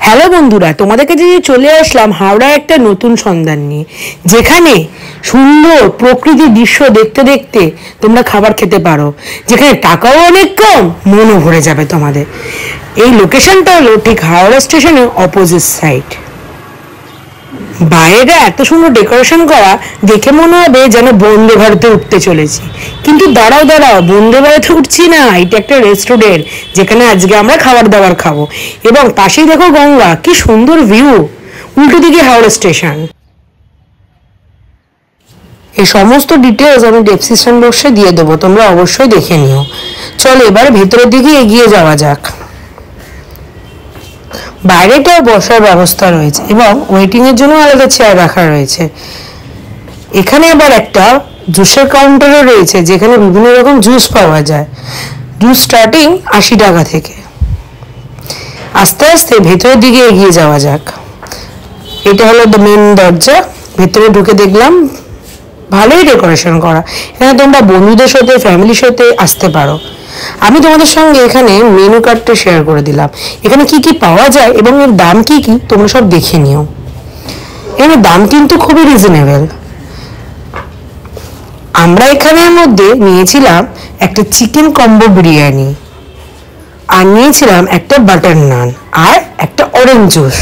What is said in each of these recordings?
Hello বন্ধুরা, তোমাদের কাছে চলে আসলাম হাওড়া একটা নতুন সন্ধান নিয়ে, যেখানে সুন্দর প্রকৃতির দৃশ্য দেখতে দেখতে তোমরা খাবার খেতে পারো, যেখানে টাকাও অনেক কম, মনও ভরে যাবে তোমাদের। এই লোকেশনটা হলো ঠিক হাওড়া স্টেশনের অপোজিট সাইড। বাইরেটা এত সুন্দর ডেকোরেশন করা, দেখে মনে হবে যেন বন্দে ভারতে উঠতে চলেছি। কিন্তু দাঁড়াও দাঁড়াও, বন্দে ভারতে উঠছি না, এটা একটা রেস্টুরেন্ট যেখানে আজকে আমরা খাবার দাবার খাবো। এবং পাশেই দেখো গঙ্গা, কি সুন্দর ভিউ, উল্টো দিকে হাওড়া স্টেশন। এই সমস্ত ডিটেলস আমি ডেসক্রিপশন বক্সে দিয়ে দেবো, তোমরা অবশ্যই দেখে নিও। চলো এবার ভেতরের দিকে এগিয়ে যাওয়া যাক। বাইরেটাও বসার ব্যবস্থা রয়েছে এবং ওয়েটিং এর জন্য আলাদা চেয়ার রাখা রয়েছে। এখানে আবার একটা জুসের কাউন্টারও রয়েছে, যেখানে বিভিন্ন রকম জুস পাওয়া যায়। জুস স্টার্টিং 80 টাকা থেকে। আস্তে আস্তে ভেতরের দিকে এগিয়ে যাওয়া যাক। এটা হলো মেন দরজা। ভেতরে ঢুকে দেখলাম ভালোই ডেকোরেশন করা। এখানে তোমরা বন্ধুদের সাথে, ফ্যামিলির সাথে আসতে পারো। আমি তোমাদের সঙ্গে এখানে মেনু কার্ডটা শেয়ার করে দিলাম। এখানে কি কি পাওয়া যায় এবং এর দাম কি কি তোমরা সব দেখে নিও। এখানে দাম কিন্তু খুবই রিজনেবল। আমরা এখানের মধ্যে নিয়েছিলাম একটা চিকেন কম্বো বিরিয়ানি, আর নিয়েছিলাম একটা বাটার নান, আর একটা অরেঞ্জ জুস।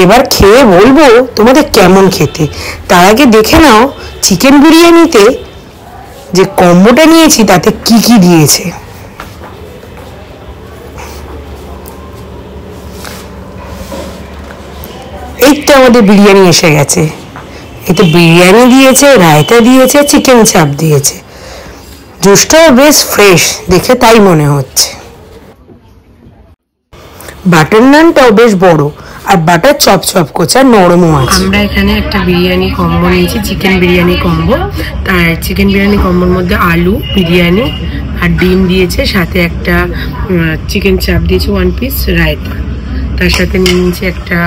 এবার খেয়ে বলবো তোমাদের কেমন খেতে। তার আগে দেখে নাও চিকেন বিরিয়ানিতে যে কম্বোটা নিয়েছি তাতে কি কি দিয়েছে। এই তো আমাদের বিরিয়ানি এসে গেছে। এতে বিরিয়ানি দিয়েছে, রায়তা দিয়েছে, চিকেন চাপ দিয়েছে। জুসটাও বেশ ফ্রেশ, দেখে তাই মনে হচ্ছে। বাটার নানটাও বেশ বড়, আর বাটার চপ চপ কোচা নরমও আছে। আমরা এখানে একটা বিরিয়ানি কম্বো নিয়েছি, চিকেন বিরিয়ানি কম্বো। তার চিকেন বিরিয়ানি কম্বোর মধ্যে আলু বিরিয়ানি আর ডিম দিয়েছে, সাথে একটা চিকেন চাপ দিয়েছে 1 পিস, রায়তা। তার সাথে নিয়েছি একটা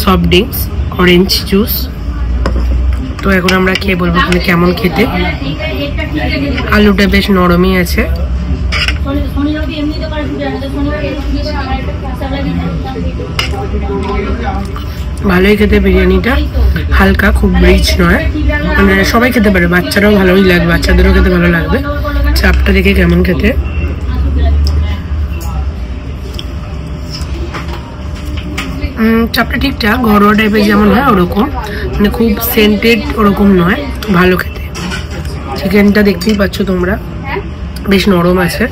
সফট ড্রিঙ্কস, অরেঞ্জ জুস। তো এখন আমরা খেয়ে বলবো তুমি কেমন খেতে। আলুটা বেশ নরমই আছে। ভালোই খেতে বিরিয়ানিটা, হালকা, খুব রিচ নয়, মানে সবাই খেতে পারে, বাচ্চারাও ভালোই লাগবে, বাচ্চাদেরও খেতে ভালো লাগবে। চাপটা দেখে কেমন খেতে। চাপটা ঠিকঠাক ঘরোয়া টাইপের যেমন হয় ওরকম, মানে খুব সেন্টেড ওরকম নয়, ভালো খেতে। চিকেনটা দেখতেই পাচ্ছ তোমরা, বেশ নরম আছে,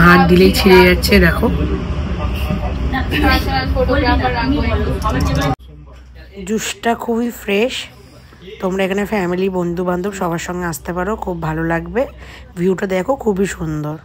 হাত দিলেই ছিঁড়ে যাচ্ছে। দেখো জুসটা খুবই ফ্রেশ। তোমরা এখানে ফ্যামিলি, বন্ধু বান্ধব সবার সঙ্গে আসতে পারো, খুব ভালো লাগবে। ভিউটা দেখো খুবই সুন্দর।